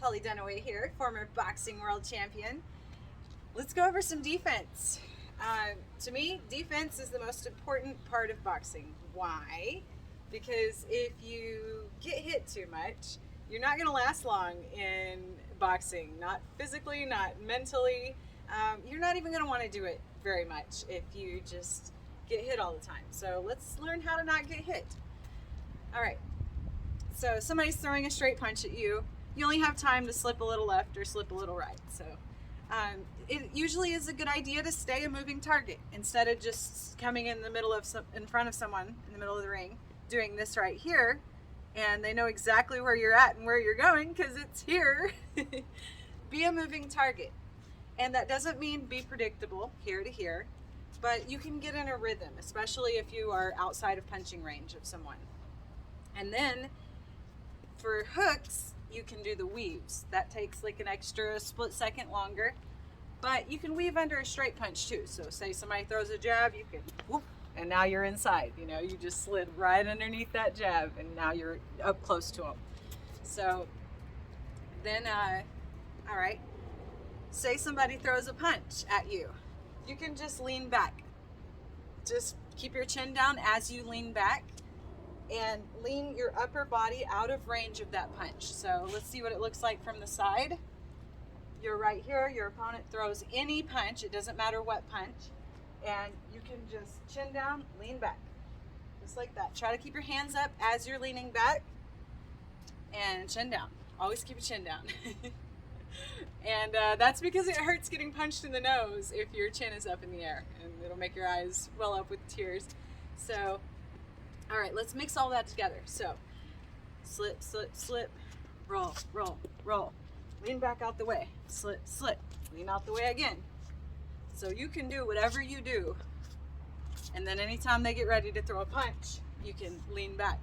Holly Dunaway here, former boxing world champion. Let's go over some defense. To me, defense is the most important part of boxing. Why? Because if you get hit too much, you're not going to last long in boxing. Not physically, not mentally. You're not even going to want to do it very much if you just get hit all the time. So let's learn how to not get hit. All right. So somebody's throwing a straight punch at you. You only have time to slip a little left or slip a little right. So it usually is a good idea to stay a moving target instead of just coming in the middle of in front of someone in the middle of the ring, doing this right here, and they know exactly where you're at and where you're going because it's here. Be a moving target, and that doesn't mean be predictable here to here, but you can get in a rhythm, especially if you are outside of punching range of someone. And then for hooks, you can do the weaves. That takes like an extra split second longer, but you can weave under a straight punch too. So say somebody throws a jab, you can whoop, and now you're inside. You know, you just slid right underneath that jab, and now you're up close to them. So then, all right, say somebody throws a punch at you. You can just lean back. Just keep your chin down as you lean back, and lean your upper body out of range of that punch. So let's see what it looks like from the side. You're right here, your opponent throws any punch, it doesn't matter what punch, and you can just chin down, lean back, just like that. Try to keep your hands up as you're leaning back, and chin down. Always keep your chin down. And that's because it hurts getting punched in the nose if your chin is up in the air, and it'll make your eyes well up with tears. So all right, let's mix all that together. So, slip, slip, slip, roll, roll, roll. Lean back out the way. Slip, slip, lean out the way again. So you can do whatever you do. And then anytime they get ready to throw a punch, you can lean back.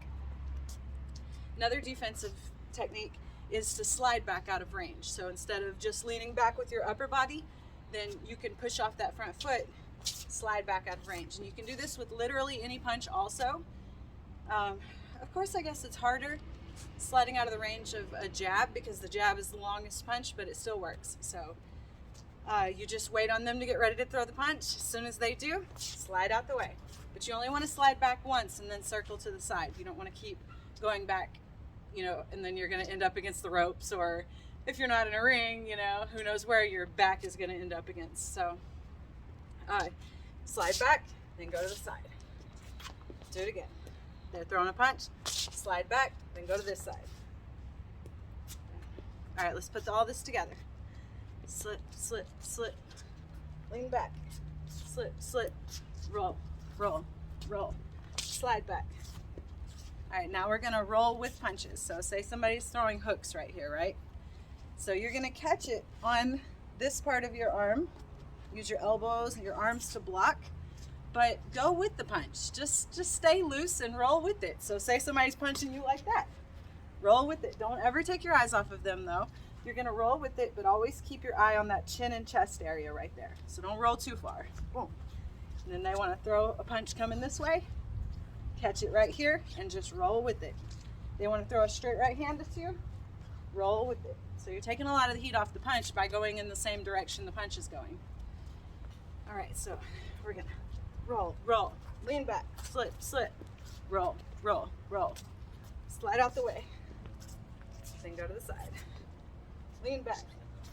Another defensive technique is to slide back out of range. So instead of just leaning back with your upper body, then you can push off that front foot, slide back out of range. And you can do this with literally any punch also. Of course, I guess it's harder sliding out of the range of a jab because the jab is the longest punch, but it still works. So you just wait on them to get ready to throw the punch. As soon as they do, slide out the way. But you only want to slide back once and then circle to the side. You don't want to keep going back, you know, and then you're going to end up against the ropes, or if you're not in a ring, you know, who knows where your back is going to end up against. So slide back, then go to the side. Do it again. They're throwing a punch, slide back, then go to this side. All right, let's put all this together. Slip, slip, slip, lean back, slip, slip, roll, roll, roll, slide back. All right, now we're gonna roll with punches. So say somebody's throwing hooks right here, right? So you're gonna catch it on this part of your arm. Use your elbows and your arms to block. But go with the punch. Just stay loose and roll with it. So say somebody's punching you like that. Roll with it. Don't ever take your eyes off of them though. You're gonna roll with it, but always keep your eye on that chin and chest area right there. So don't roll too far. Boom. And then they wanna throw a punch coming this way. Catch it right here and just roll with it. They wanna throw a straight right hand at you. Roll with it. So you're taking a lot of the heat off the punch by going in the same direction the punch is going. All right, so we're gonna roll, roll, lean back, slip, slip, roll, roll, roll. Slide out the way. Then go to the side. Lean back,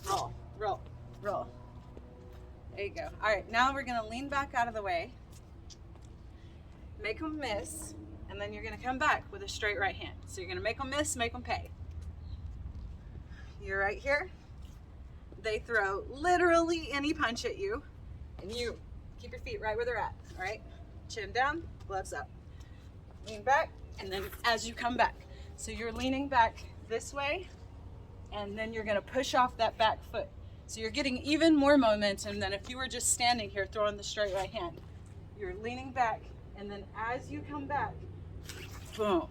roll, roll, roll. There you go. All right, now we're gonna lean back out of the way, make them miss, and then you're gonna come back with a straight right hand. So you're gonna make them miss, make them pay. You're right here. They throw literally any punch at you, and you keep your feet right where they're at, all right? Chin down, gloves up. Lean back, and then as you come back. So you're leaning back this way, and then you're gonna push off that back foot. So you're getting even more momentum than if you were just standing here throwing the straight right hand. You're leaning back, and then as you come back, boom.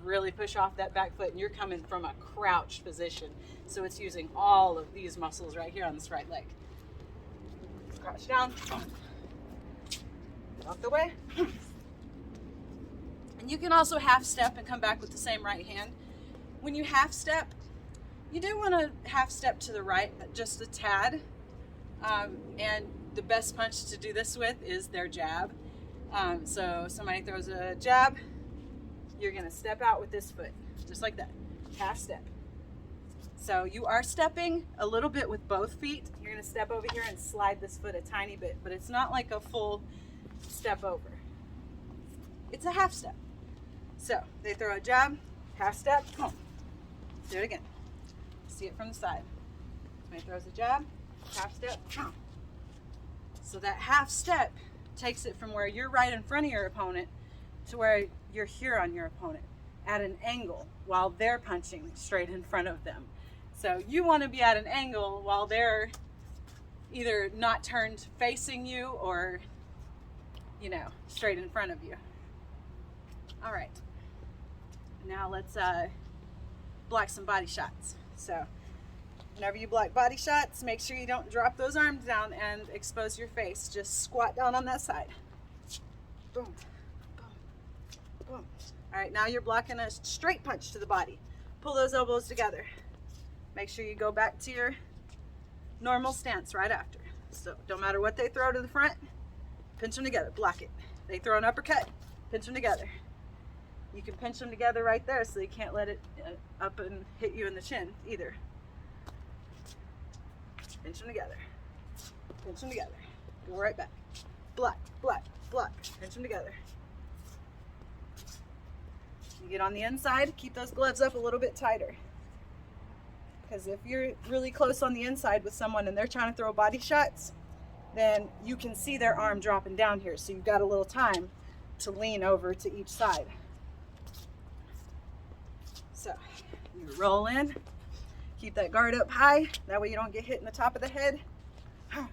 Really push off that back foot, and you're coming from a crouched position. So it's using all of these muscles right here on this right leg. Crouch down, get out the way. And you can also half step and come back with the same right hand. When you half step, You do want to half step to the right, just a tad. And the best punch to do this with is their jab. So somebody throws a jab, you're going to step out with this foot, just like that, half step. So you are stepping a little bit with both feet. You're going to step over here and slide this foot a tiny bit, but it's not like a full step over. It's a half step. So they throw a jab, half step, boom. Do it again. See it from the side. Somebody throws a jab, half step, boom. So that half step takes it from where you're right in front of your opponent to where you're here on your opponent at an angle while they're punching straight in front of them. So you want to be at an angle while they're either not turned facing you or, you know, straight in front of you. All right. Now let's block some body shots. So whenever you block body shots, make sure you don't drop those arms down and expose your face. Just squat down on that side. Boom, boom, boom. All right, now you're blocking a straight punch to the body. Pull those elbows together. Make sure you go back to your normal stance right after. So don't matter what they throw to the front, pinch them together, block it. They throw an uppercut, pinch them together. You can pinch them together right there so you can't let it up and hit you in the chin either. Pinch them together. Pinch them together. Go right back. Block, block, block. Pinch them together. You get on the inside, keep those gloves up a little bit tighter. Because if you're really close on the inside with someone and they're trying to throw body shots, then you can see their arm dropping down here. So you've got a little time to lean over to each side. So you roll in, keep that guard up high. That way you don't get hit in the top of the head. There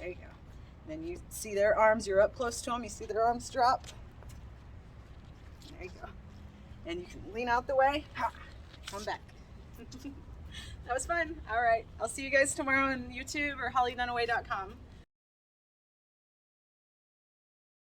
you go. Then you see their arms, you're up close to them, you see their arms drop. There you go. And you can lean out the way, come back. That was fun. All right, I'll see you guys tomorrow on YouTube or hollydunaway.com.